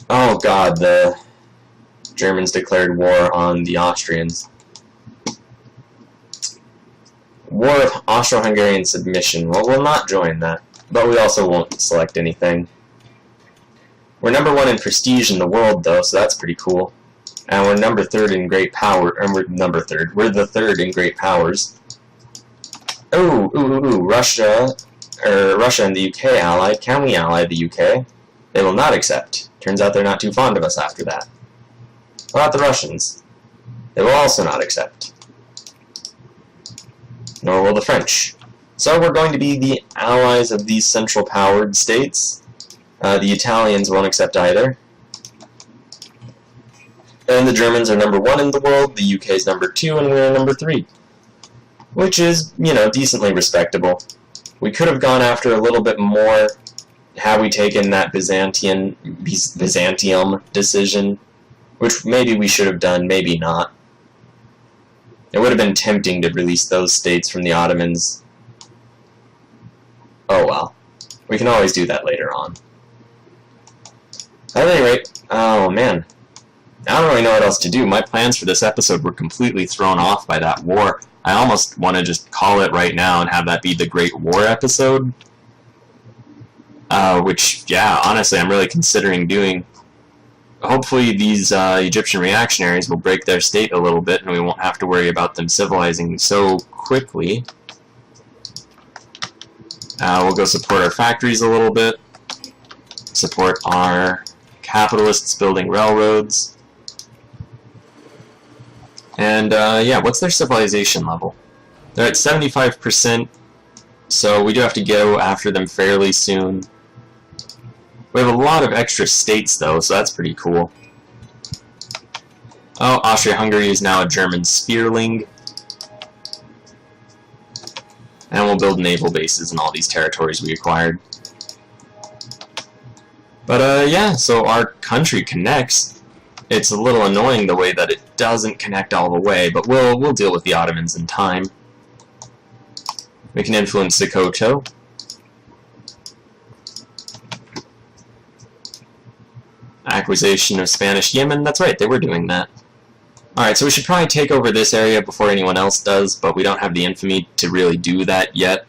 Oh god, the Germans declared war on the Austrians. War of Austro-Hungarian submission. Well, we'll not join that, but we also won't select anything. We're number 1 in prestige in the world, though, so that's pretty cool. And we're number 3rd in great power, and we're number 3rd. We're the 3rd in great powers. Ooh, Russia and the UK allied. Can we ally the UK? They will not accept. Turns out they're not too fond of us after that. What about the Russians? They will also not accept. Nor will the French. So we're going to be the allies of these central-powered states. The Italians won't accept either. And the Germans are number 1 in the world, the UK is number 2, and we're number 3. Which is, you know, decently respectable. We could have gone after a little bit more had we taken that Byzantium decision, which maybe we should have done, maybe not. It would have been tempting to release those states from the Ottomans. Oh well. We can always do that later on. At any rate, oh man. I don't really know what else to do. My plans for this episode were completely thrown off by that war. I almost want to just call it right now and have that be the Great War episode. Which, yeah, honestly, I'm really considering doing. Hopefully these Egyptian reactionaries will break their state a little bit and we won't have to worry about them civilizing so quickly. We'll go support our factories a little bit. Support our capitalists building railroads. And, yeah, what's their civilization level? They're at 75%, so we do have to go after them fairly soon. We have a lot of extra states, though, so that's pretty cool. Oh, Austria-Hungary is now a German Spearling. And we'll build naval bases in all these territories we acquired. But, yeah, so our country connects. It's a little annoying the way that it doesn't connect all the way, but we'll deal with the Ottomans in time. We can influence Sokoto. Acquisition of Spanish Yemen, that's right, they were doing that. Alright, so we should probably take over this area before anyone else does, but we don't have the infamy to really do that yet.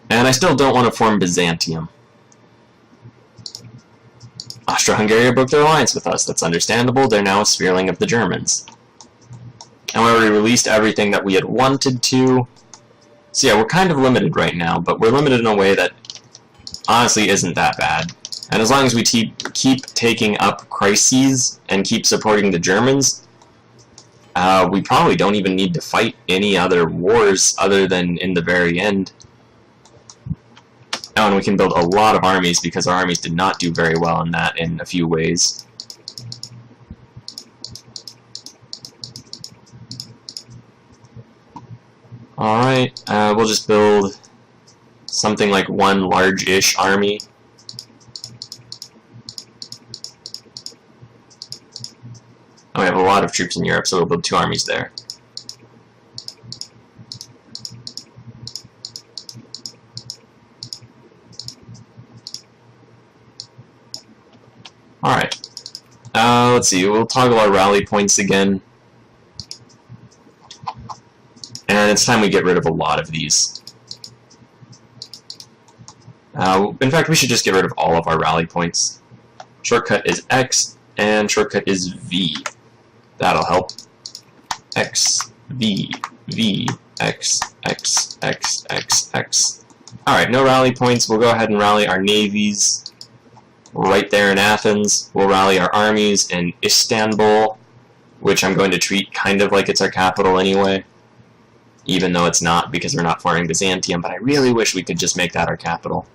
And I still don't want to form Byzantium. Austro-Hungary broke their alliance with us. That's understandable. They're now a Spearling of the Germans. And we already released everything that we had wanted to. So yeah, we're kind of limited right now, but we're limited in a way that honestly isn't that bad. And as long as we keep taking up crises and keep supporting the Germans, we probably don't even need to fight any other wars other than in the very end. Oh, and we can build a lot of armies because our armies did not do very well in that in a few ways. Alright, we'll just build something like one large-ish army. Oh, we have a lot of troops in Europe, so we'll build 2 armies there. Alright. Let's see, we'll toggle our rally points again. And it's time we get rid of a lot of these. In fact, we should just get rid of all of our rally points. Shortcut is X, and shortcut is V. That'll help. X, V, V, X, X, X, X, X. Alright, no rally points. We'll go ahead and rally our navies right there in Athens. We'll rally our armies in Istanbul, which I'm going to treat kind of like it's our capital anyway, even though it's not because we're not forming Byzantium, but I really wish we could just make that our capital.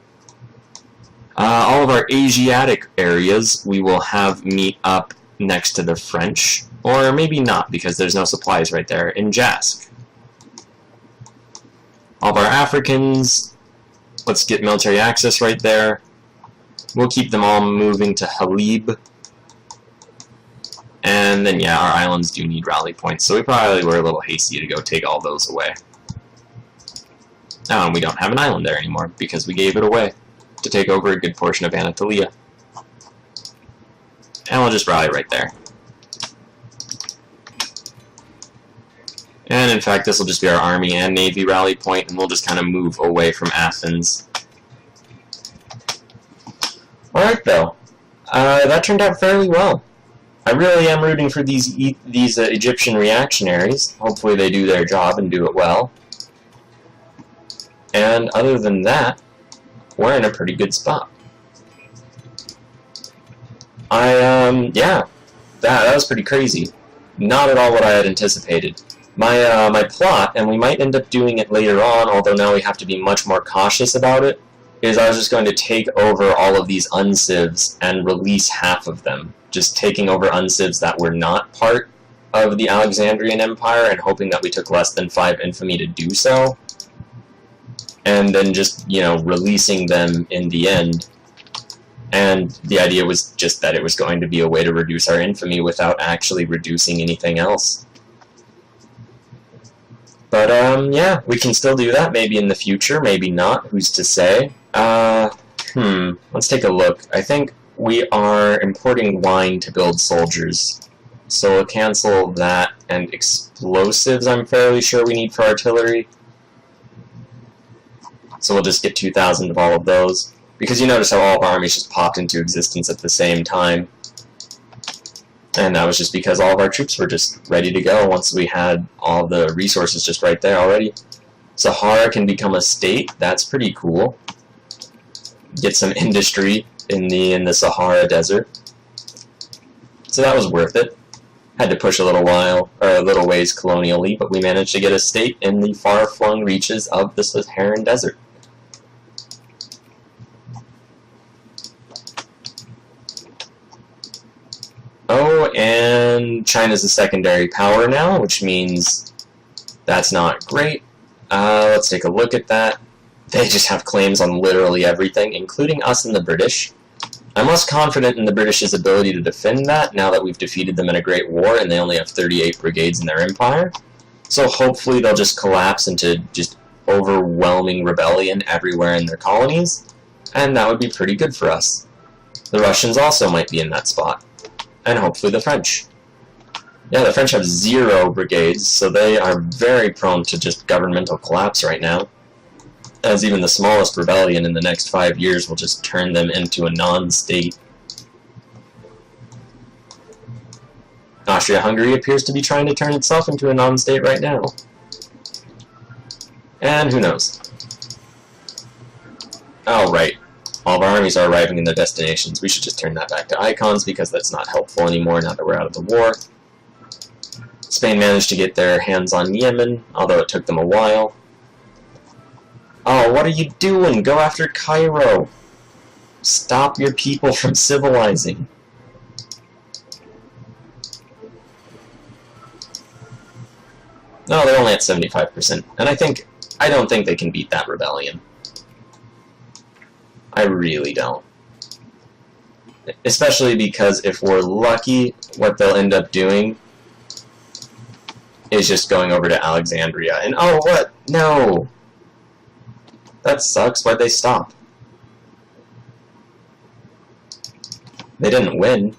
All of our Asiatic areas we will have meet up next to the French, or maybe not because there's no supplies right there, in Jask. All of our Africans, let's get military access right there. We'll keep them all moving to Halib. And then, yeah, our islands do need rally points, so we probably were a little hasty to go take all those away. Oh, and we don't have an island there anymore because we gave it away to take over a good portion of Anatolia. And we'll just rally right there. And in fact, this will just be our army and navy rally point, and we'll just kind of move away from Athens. Alright, though. That turned out fairly well. I really am rooting for these Egyptian reactionaries. Hopefully they do their job and do it well. And other than that, we're in a pretty good spot. Yeah, that was pretty crazy. Not at all what I had anticipated. My plot, and we might end up doing it later on, although now we have to be much more cautious about it, is I was just going to take over all of these uncivs and release half of them. Just taking over uncivs that were not part of the Alexandrian Empire and hoping that we took less than 5 infamy to do so. And then just, you know, releasing them in the end. And the idea was just that it was going to be a way to reduce our infamy without actually reducing anything else. But, yeah, we can still do that, maybe in the future, maybe not, who's to say. Let's take a look. I think we are importing wine to build soldiers. So we'll cancel that, and explosives I'm fairly sure we need for artillery. So we'll just get 2,000 of all of those. Because you notice how all of our armies just popped into existence at the same time. And that was just because all of our troops were just ready to go once we had all the resources just right there already. Sahara can become a state. That's pretty cool. Get some industry in the Sahara Desert. So that was worth it. Had to push a little ways colonially, but we managed to get a state in the far-flung reaches of the Saharan Desert. Oh, and China's a secondary power now, which means that's not great. Let's take a look at that. They just have claims on literally everything, including us and the British. I'm less confident in the British's ability to defend that now that we've defeated them in a great war and they only have 38 brigades in their empire. So hopefully they'll just collapse into just overwhelming rebellion everywhere in their colonies, and that would be pretty good for us. The Russians also might be in that spot. And hopefully the French. Yeah, the French have 0 brigades, so they are very prone to just governmental collapse right now. As even the smallest rebellion in the next 5 years will just turn them into a non-state. Austria-Hungary appears to be trying to turn itself into a non-state right now. And who knows? Oh, right. All of our armies are arriving in their destinations. We should just turn that back to icons because that's not helpful anymore now that we're out of the war. Spain managed to get their hands on Yemen, although it took them a while. Oh, what are you doing? Go after Cairo. Stop your people from civilizing. No, they're only at 75%, and I don't think they can beat that rebellion. I really don't. Especially because if we're lucky, what they'll end up doing is just going over to Alexandria. And oh, what? No! That sucks. Why'd they stop? They didn't win.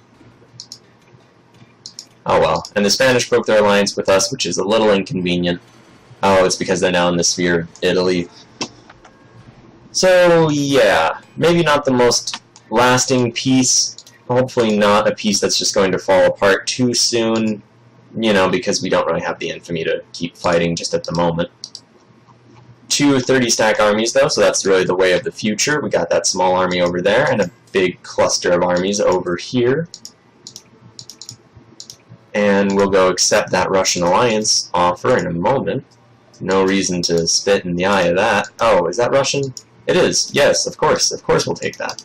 Oh well. And the Spanish broke their alliance with us, which is a little inconvenient. Oh, it's because they're now in the sphere of Italy. So, yeah, maybe not the most lasting peace. Hopefully not a peace that's just going to fall apart too soon, you know, because we don't really have the infamy to keep fighting just at the moment. 2 30-stack armies, though, so that's really the way of the future. We got that small army over there and a big cluster of armies over here. And we'll go accept that Russian alliance offer in a moment. No reason to spit in the eye of that. Oh, is that Russian? It is. Yes, of course. Of course we'll take that.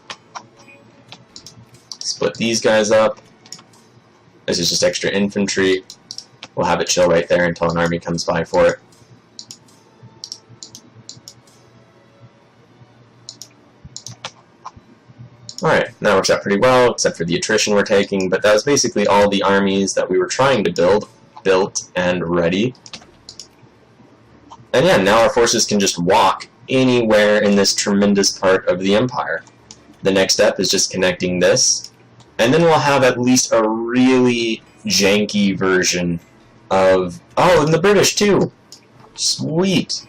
Split these guys up. This is just extra infantry. We'll have it chill right there until an army comes by for it. Alright, that works out pretty well, except for the attrition we're taking, but that was basically all the armies that we were trying to build, built and ready. And yeah, now our forces can just walk anywhere in this tremendous part of the empire. The next step is just connecting this, and then we'll have at least a really janky version of... Oh, and the British too! Sweet!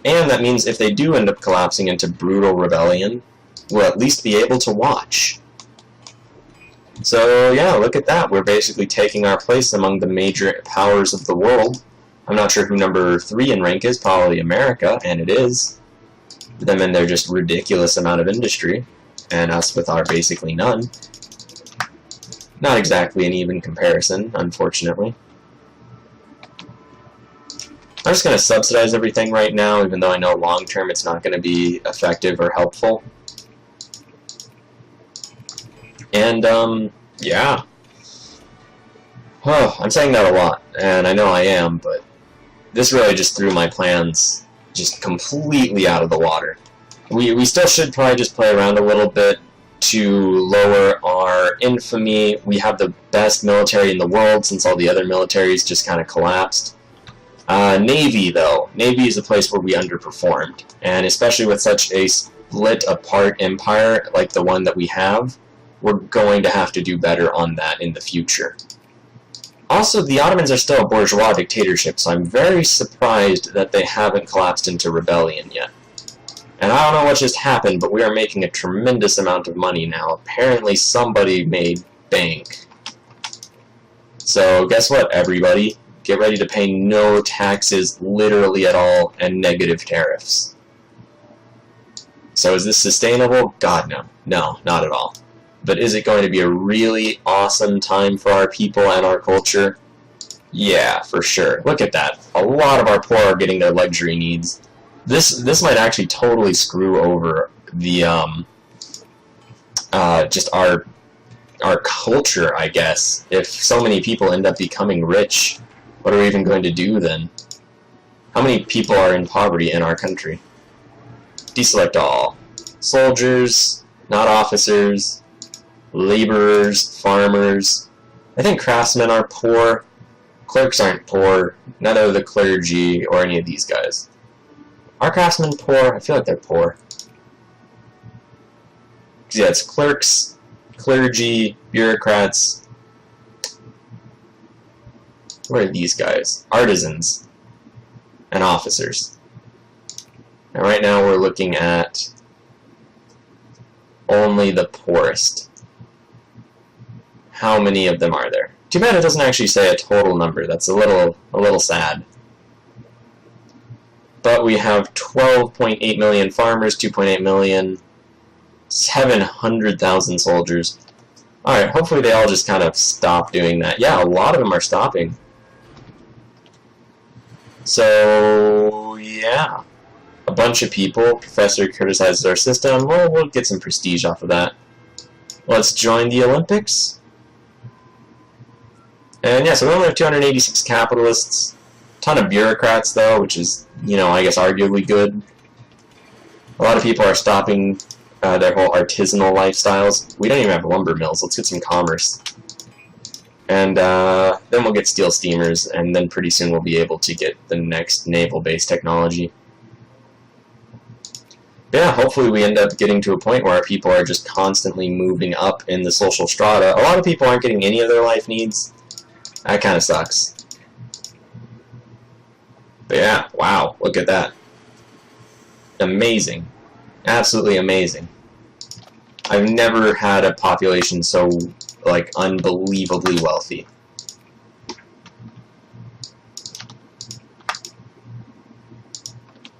And that means if they do end up collapsing into brutal rebellion, we'll at least be able to watch. So yeah, look at that. We're basically taking our place among the major powers of the world. I'm not sure who number 3 in rank is, probably America, and it is. Them and their just ridiculous amount of industry, and us with our basically none. Not exactly an even comparison, unfortunately. I'm just going to subsidize everything right now, even though I know long term it's not going to be effective or helpful. And, yeah. Oh, I'm saying that a lot, and I know I am, but this really just threw my plans just completely out of the water. We still should probably just play around a little bit to lower our infamy. We have the best military in the world since all the other militaries just kind of collapsed. Navy, though. Navy is a place where we underperformed, and especially with such a split-apart empire like the one that we have, we're going to have to do better on that in the future. Also, the Ottomans are still a bourgeois dictatorship, so I'm very surprised that they haven't collapsed into rebellion yet. And I don't know what just happened, but we are making a tremendous amount of money now. Apparently somebody made bank. So guess what, everybody? Get ready to pay no taxes literally at all and negative tariffs. So is this sustainable? God, no. No, not at all. But is it going to be a really awesome time for our people and our culture? Yeah, for sure. Look at that. A lot of our poor are getting their luxury needs. This might actually totally screw over the just our culture, I guess. If so many people end up becoming rich, what are we even going to do then? How many people are in poverty in our country? Deselect all. Soldiers, not officers, laborers, farmers. I think craftsmen are poor. Clerks aren't poor. Neither are the clergy or any of these guys. Are craftsmen poor? I feel like they're poor. Yeah, it's clerks, clergy, bureaucrats. Where are these guys? Artisans and officers. And right now we're looking at only the poorest. How many of them are there? Too bad it doesn't actually say a total number. That's a little sad. But we have 12.8 million farmers, 2.8 million, 700,000 soldiers. Alright, hopefully they all just kind of stop doing that. Yeah, a lot of them are stopping. So, yeah. A bunch of people. Professor criticizes our system. Well, we'll get some prestige off of that. Let's join the Olympics. And yeah, so we only have 286 capitalists. Ton of bureaucrats, though, which is, you know, I guess arguably good. A lot of people are stopping their whole artisanal lifestyles. We don't even have lumber mills. Let's get some commerce. And then we'll get steel steamers, and then pretty soon we'll be able to get the next naval-based technology. But yeah, hopefully we end up getting to a point where our people are just constantly moving up in the social strata. A lot of people aren't getting any of their life needs. That kind of sucks. But yeah, wow, look at that. Amazing. Absolutely amazing. I've never had a population so, like, unbelievably wealthy.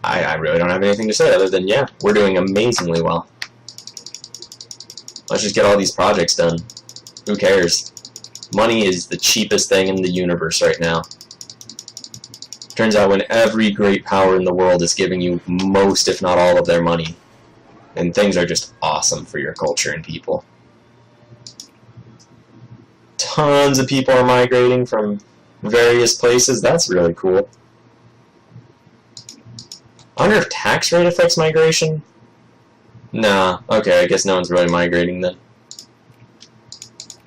I really don't have anything to say other than, yeah, we're doing amazingly well. Let's just get all these projects done. Who cares? Money is the cheapest thing in the universe right now. Turns out when every great power in the world is giving you most, if not all, of their money, and things are just awesome for your culture and people. tons of people are migrating from various places. That's really cool. I wonder if tax rate affects migration? Nah, okay, I guess no one's really migrating then.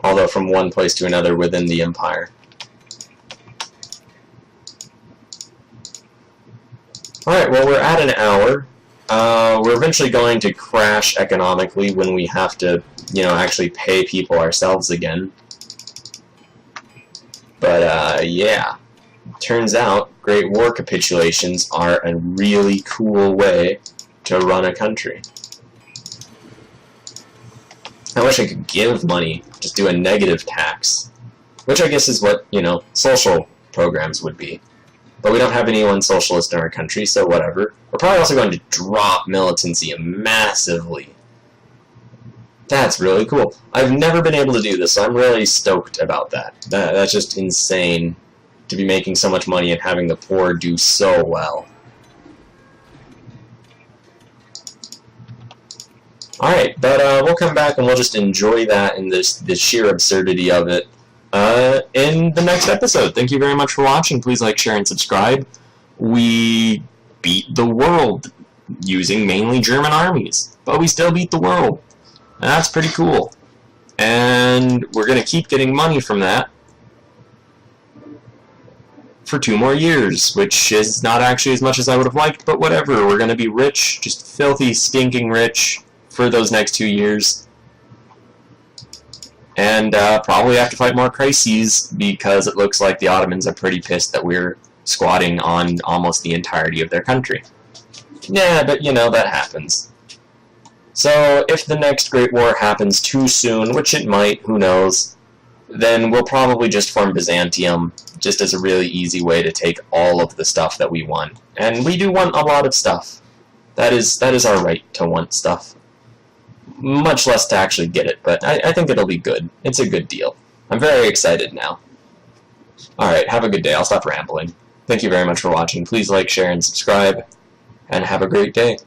Although from one place to another within the empire. Alright, well, we're at an hour. We're eventually going to crash economically when we have to, actually pay people ourselves again. But, yeah. Turns out, Great War capitulations are a really cool way to run a country. I wish I could give money, just do a negative tax. Which I guess is what, social programs would be. But we don't have anyone socialist in our country, so whatever. We're probably also going to drop militancy massively. That's really cool. I've never been able to do this, so I'm really stoked about that. That's just insane to be making so much money and having the poor do so well. Alright, but we'll come back and we'll just enjoy that and the sheer absurdity of it in the next episode. Thank you very much for watching. Please like, share, and subscribe. We beat the world using mainly German armies, but we still beat the world. And that's pretty cool. And we're going to keep getting money from that for 2 more years, which is not actually as much as I would have liked, but whatever. We're going to be rich, just filthy, stinking rich for those next 2 years. And probably have to fight more crises, because it looks like the Ottomans are pretty pissed that we're squatting on almost the entirety of their country. Yeah, but that happens. So, if the next Great War happens too soon, which it might, who knows, then we'll probably just form Byzantium, just as a really easy way to take all of the stuff that we want. And we do want a lot of stuff. That is our right to want stuff. Much less to actually get it, but I think it'll be good. It's a good deal. I'm very excited now. Alright, have a good day. I'll stop rambling. Thank you very much for watching. Please like, share, and subscribe, and have a great day.